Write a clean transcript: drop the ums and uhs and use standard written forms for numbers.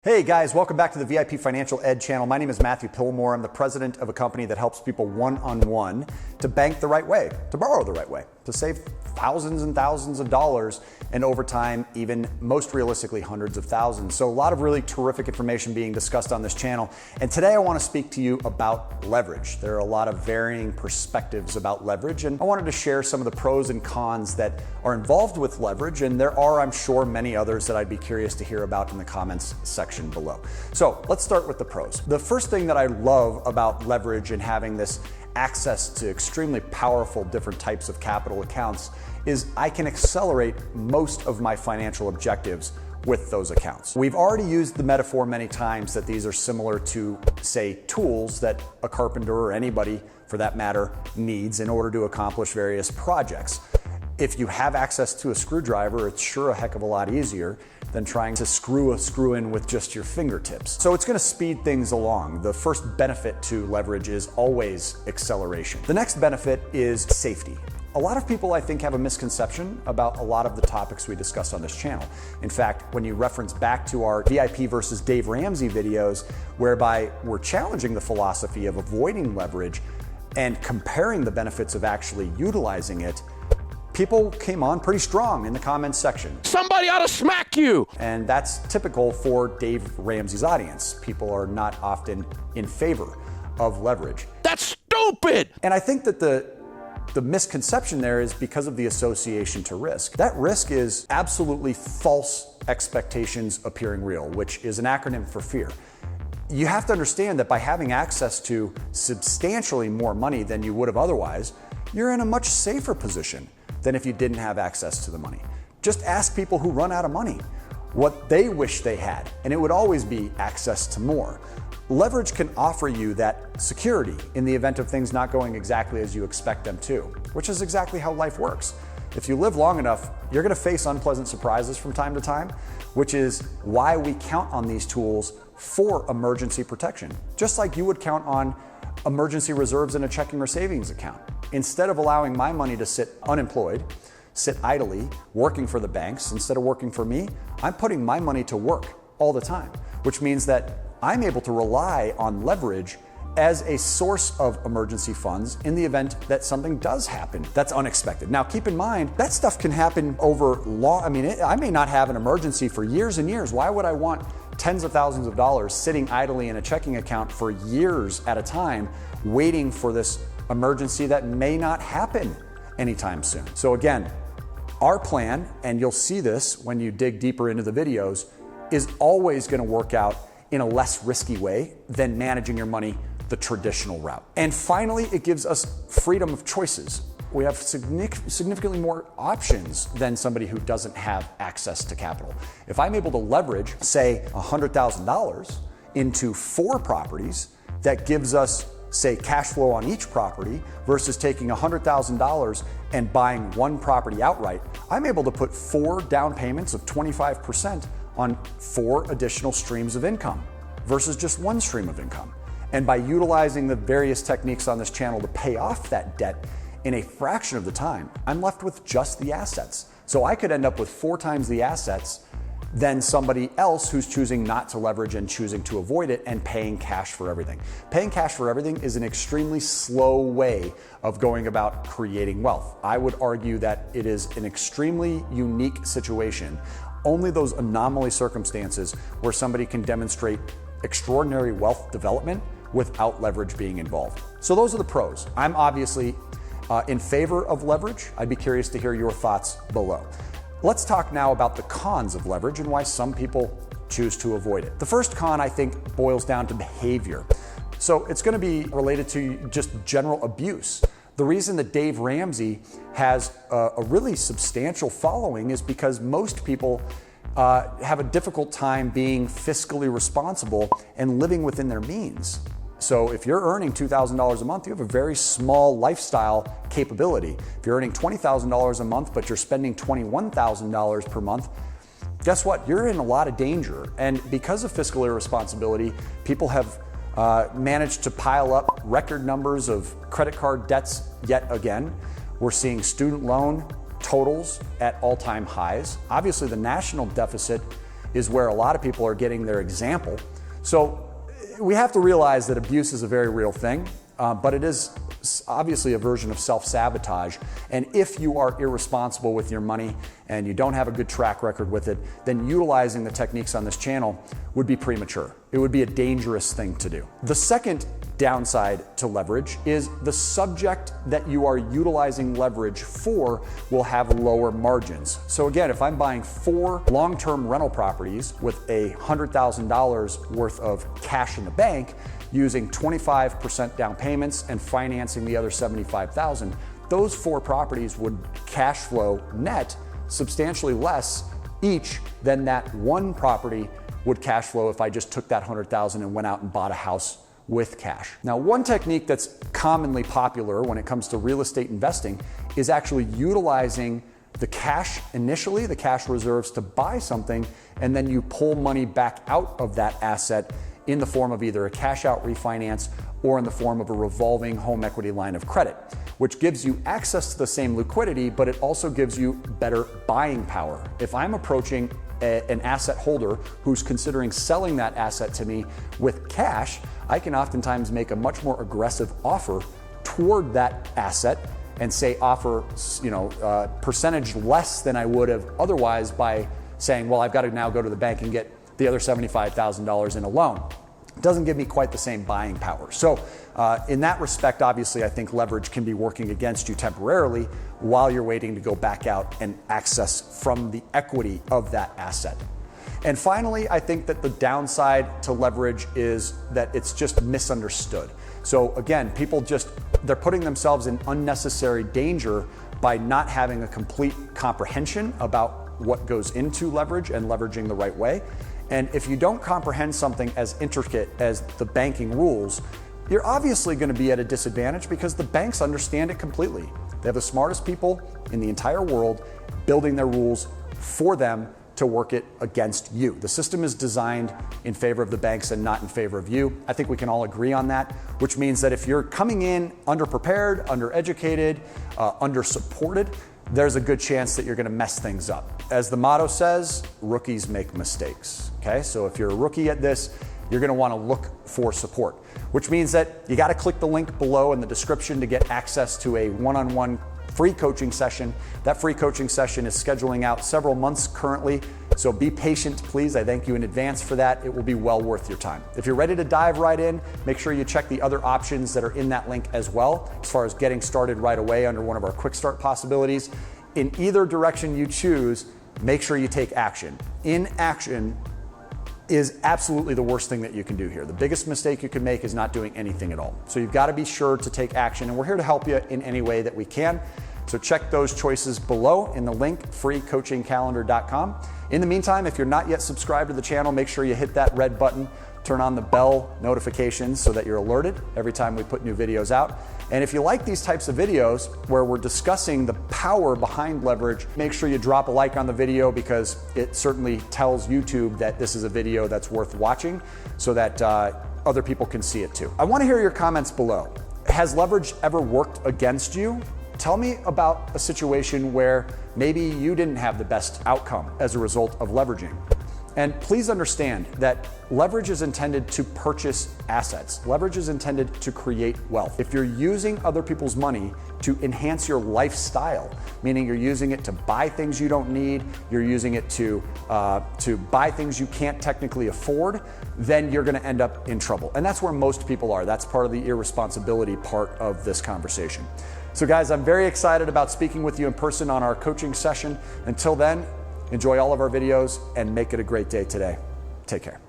Hey guys, welcome back to the VIP Financial Ed channel. My name is Matthew Pillmore. I'm the president of a company that helps people one-on-one to bank the right way, to borrow the right way, to save thousands and thousands of dollars, and over time, even most realistically, hundreds of thousands. So a lot of really terrific information being discussed on this channel. And today I want to speak to you about leverage. There are a lot of varying perspectives about leverage, and I wanted to share some of the pros and cons that are involved with leverage. And there are, I'm sure, many others that I'd be curious to hear about in the comments section below. So let's start with the pros. The first thing that I love about leverage and having this access to extremely powerful different types of capital accounts is I can accelerate most of my financial objectives with those accounts. We've already used the metaphor many times that these are similar to, say, tools that a carpenter or anybody for that matter needs in order to accomplish various projects. If you have access to a screwdriver, it's sure a heck of a lot easier than trying to screw a screw in with just your fingertips. So it's going to speed things along. The first benefit to leverage is always acceleration. The next benefit is safety. A lot of people, I think, have a misconception about a lot of the topics we discuss on this channel. In fact, when you reference back to our VIP versus Dave Ramsey videos, whereby we're challenging the philosophy of avoiding leverage and comparing the benefits of actually utilizing it, people came on pretty strong in the comments section. Somebody ought to smack you! And that's typical for Dave Ramsey's audience. People are not often in favor of leverage. That's stupid! And I think that the misconception there is because of the association to risk. That risk is absolutely false expectations appearing real, which is an acronym for fear. You have to understand that by having access to substantially more money than you would have otherwise, you're in a much safer position than if you didn't have access to the money. Just ask people who run out of money what they wish they had, and it would always be access to more. Leverage can offer you that security in the event of things not going exactly as you expect them to, which is exactly how life works. If you live long enough, you're going to face unpleasant surprises from time to time, which is why we count on these tools for emergency protection, just like you would count on emergency reserves in a checking or savings account. Instead of allowing my money to sit unemployed, sit idly, working for the banks, instead of working for me, I'm putting my money to work all the time, which means that I'm able to rely on leverage as a source of emergency funds in the event that something does happen that's unexpected. Now, keep in mind, that stuff can happen over I may not have an emergency for years and years. Why would I want tens of thousands of dollars sitting idly in a checking account for years at a time, waiting for this emergency that may not happen anytime soon? So again, our plan, and you'll see this when you dig deeper into the videos, is always going to work out in a less risky way than managing your money the traditional route. And finally, it gives us freedom of choices. We have significantly more options than somebody who doesn't have access to capital. If I'm able to leverage, say, $100,000 into 4 properties, that gives us, say, cash flow on each property versus taking $100,000 and buying 1 property outright, I'm able to put 4 down payments of 25% on 4 additional streams of income versus just 1 stream of income. And by utilizing the various techniques on this channel to pay off that debt in a fraction of the time, I'm left with just the assets. So I could end up with 4 times the assets than somebody else who's choosing not to leverage and choosing to avoid it and paying cash for everything. Paying cash for everything is an extremely slow way of going about creating wealth. I would argue that it is an extremely unique situation. Only those anomaly circumstances where somebody can demonstrate extraordinary wealth development without leverage being involved. So those are the pros. I'm obviously in favor of leverage. I'd be curious to hear your thoughts below. Let's talk now about the cons of leverage and why some people choose to avoid it. The first con, I think, boils down to behavior. So it's going to be related to just general abuse. The reason that Dave Ramsey has a really substantial following is because most people have a difficult time being fiscally responsible and living within their means. So if you're earning $2,000 a month, you have a very small lifestyle capability. If you're earning $20,000 a month, but you're spending $21,000 per month, guess what? You're in a lot of danger. And because of fiscal irresponsibility, people have managed to pile up record numbers of credit card debts yet again. We're seeing student loan totals at all-time highs. Obviously, the national deficit is where a lot of people are getting their example. So we have to realize that abuse is a very real thing, but it is obviously a version of self-sabotage. And if you are irresponsible with your money and you don't have a good track record with it, then utilizing the techniques on this channel would be premature. It would be a dangerous thing to do. The second downside to leverage is the subject that you are utilizing leverage for will have lower margins. So again, if I'm buying 4 long-term rental properties with $100,000 worth of cash in the bank, using 25% down payments and financing the other $75,000, those 4 properties would cash flow net substantially less each than that one property would cash flow if I just took that $100,000 and went out and bought a house with cash. Now, one technique that's commonly popular when it comes to real estate investing is actually utilizing the cash initially, the cash reserves, to buy something, and then you pull money back out of that asset in the form of either a cash out refinance or in the form of a revolving home equity line of credit, which gives you access to the same liquidity, but it also gives you better buying power. If I'm approaching an asset holder who's considering selling that asset to me with cash, I can oftentimes make a much more aggressive offer toward that asset and say offer, percentage less than I would have otherwise by saying, well, I've got to now go to the bank and get the other $75,000 in a loan. It doesn't give me quite the same buying power. So in that respect, obviously, I think leverage can be working against you temporarily while you're waiting to go back out and access from the equity of that asset. And finally, I think that the downside to leverage is that it's just misunderstood. So again, they're putting themselves in unnecessary danger by not having a complete comprehension about what goes into leverage and leveraging the right way. And if you don't comprehend something as intricate as the banking rules, you're obviously going to be at a disadvantage because the banks understand it completely. They have the smartest people in the entire world building their rules for them to work it against you. The system is designed in favor of the banks and not in favor of you. I think we can all agree on that, which means that if you're coming in underprepared, undereducated, undersupported, there's a good chance that you're gonna mess things up. As the motto says, rookies make mistakes, okay? So if you're a rookie at this, you're gonna wanna look for support, which means that you gotta click the link below in the description to get access to a one-on-one free coaching session. That free coaching session is scheduling out several months currently, so be patient, please. I thank you in advance for that. It will be well worth your time. If you're ready to dive right in, make sure you check the other options that are in that link as well, as far as getting started right away under one of our quick start possibilities. In either direction you choose, make sure you take action. Inaction is absolutely the worst thing that you can do here. The biggest mistake you can make is not doing anything at all. So you've got to be sure to take action, and we're here to help you in any way that we can. So check those choices below in the link, freecoachingcalendar.com. In the meantime, if you're not yet subscribed to the channel, make sure you hit that red button, turn on the bell notifications so that you're alerted every time we put new videos out. And if you like these types of videos where we're discussing the power behind leverage, make sure you drop a like on the video because it certainly tells YouTube that this is a video that's worth watching so that other people can see it too. I want to hear your comments below. Has leverage ever worked against you? Tell me about a situation where maybe you didn't have the best outcome as a result of leveraging. And please understand that leverage is intended to purchase assets. Leverage is intended to create wealth. If you're using other people's money to enhance your lifestyle, meaning you're using it to buy things you don't need, you're using it to buy things you can't technically afford, then you're gonna end up in trouble. And that's where most people are. That's part of the irresponsibility part of this conversation. So guys, I'm very excited about speaking with you in person on our coaching session. Until then, enjoy all of our videos and make it a great day today. Take care.